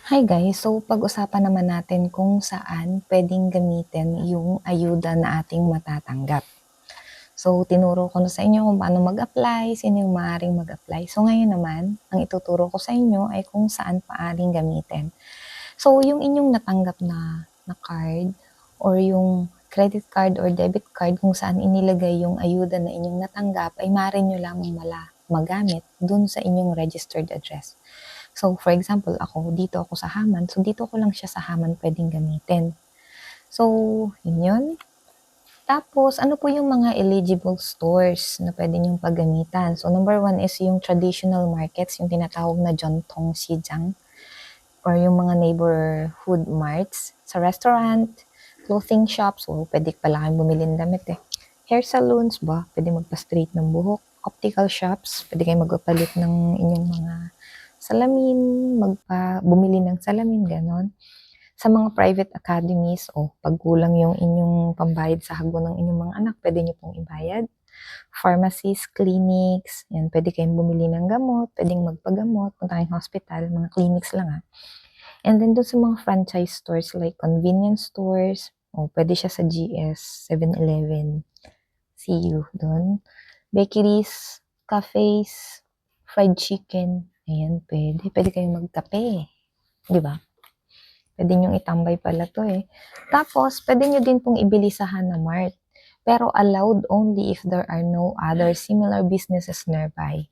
Hi guys, so pag-usapan naman natin kung saan pwedeng gamitin yung ayuda na ating matatanggap. So tinuro ko na sa inyo kung paano mag-apply, sino yung maaaring mag-apply. So ngayon naman, ang ituturo ko sa inyo ay kung saan paaring gamitin. So yung inyong natanggap na card or yung credit card or debit card kung saan inilagay yung ayuda na inyong natanggap ay maaari nyo lamang magamit dun sa inyong registered address. So, for example, dito ako sa Haman. So, dito ko lang siya sa Haman pwedeng gamitin. So, yun. Tapos, ano po yung mga eligible stores na pwede niyong paggamitan? So, number one is yung traditional markets, yung tinatawag na Jontong Sijang, or yung mga neighborhood marts. Sa restaurant, clothing shops, pwede pala kayong bumili ng damit eh. Hair salons ba? Pwede magpa-straight ng buhok. Optical shops, pwede kayong magpapalit ng inyong mga salamin, bumili ng salamin, ganon. Sa mga private academies, pag kulang yung inyong pambayad sa hagbo ng inyong mga anak, pwede nyo pong ibayad. Pharmacies, clinics, yan, pwede kayong bumili ng gamot, pwedeng magpagamot, punta kayong hospital, mga clinics lang And then doon sa mga franchise stores like convenience stores, pwede siya sa GS, 7-Eleven, CU doon. Bakeries, cafes, fried chicken, ayan, pwede. Pwede kayong magkape, di ba? Pwede nyo itambay pala to eh. Tapos, pwede nyo din pong ibili sa Hanamart. Pero allowed only if there are no other similar businesses nearby.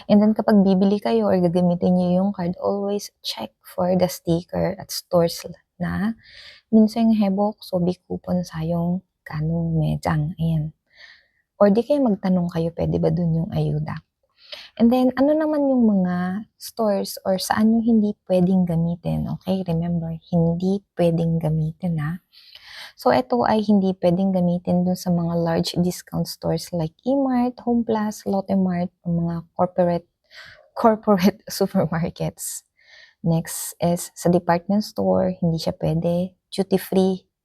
And then kapag bibili kayo or gagamitin nyo yung card, always check for the sticker at stores na minsan hebok sobi coupon sayong kanong mejang. Ayan. Or di kayo magtanong kayo, pwede ba dun yung ayuda? And then, ano naman yung mga stores or saan yung hindi pwedeng gamitin? Okay, remember, hindi pwedeng gamitin ha. So, ito ay hindi pwedeng gamitin dun sa mga large discount stores like E-Mart, Home Plus, Lotte Mart, o mga corporate supermarkets. Next is sa department store, hindi siya pwede.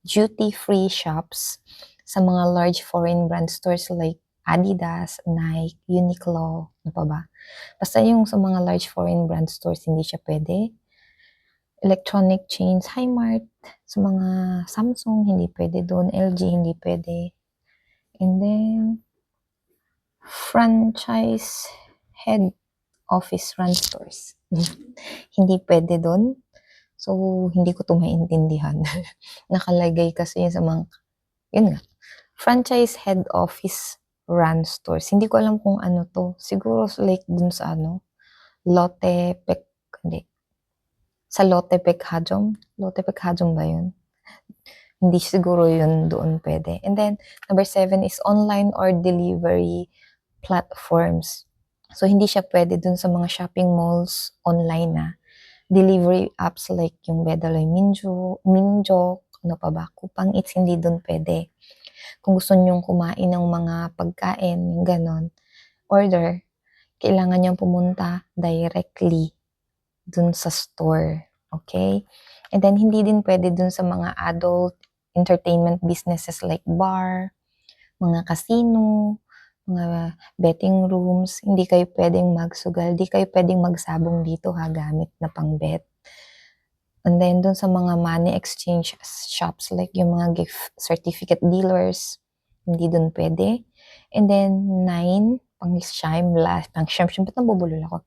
Duty-free shops sa mga large foreign brand stores like Adidas, Nike, Uniqlo, ano pa ba? Basta yung sa mga large foreign brand stores, hindi siya pwede. Electronic chains, Highmart, sa mga Samsung, hindi pwede doon. LG, hindi pwede. And then, franchise head office run stores. Hindi pwede doon. So, hindi ko to maintindihan. Nakalagay kasi sa mga, yun nga, franchise head office run stores. Hindi ko alam kung ano to. Siguro like dun sa Lotte Pek, hindi. Sa Lotte Pekhajom. Lotte Pekhajom ba yun? Hindi siguro yun doon pwede. And then, number 7 is online or delivery platforms. So, hindi siya pwede dun sa mga shopping malls online na. Delivery apps like yung Bedaloy Minjok, ano pa ba, Kupang Eats, hindi dun pwede. Kung gusto nyong kumain ng mga pagkain, yung ganon, order, kailangan nyong pumunta directly dun sa store. Okay? And then, hindi din pwede dun sa mga adult entertainment businesses like bar, mga casino, mga betting rooms. Hindi kayo pwedeng magsugal, hindi kayo pwedeng magsabong dito gamit na pang bet. And then, dun sa mga money exchange shops like yung mga gift certificate dealers, hindi dun pwede. And then, 9, pang-shyam, ba't nabubulol ako?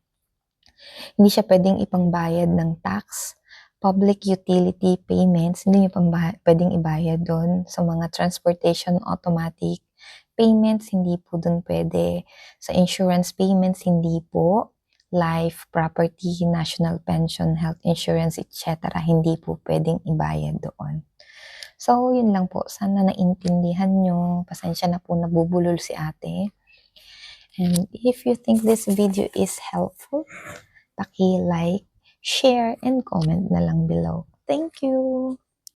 Hindi siya pwedeng ipangbayad ng tax, public utility payments, hindi niyo pwedeng ibayad doon sa mga transportation automatic payments, hindi po doon pwede. Sa insurance payments, hindi po. Life, property, national pension, health insurance, etc. Hindi po pwedeng ibayad doon. So, yun lang po. Sana naintindihan nyo. Pasensya na po nabubulol si ate. And if you think this video is helpful, paki-like, share, and comment na lang below. Thank you!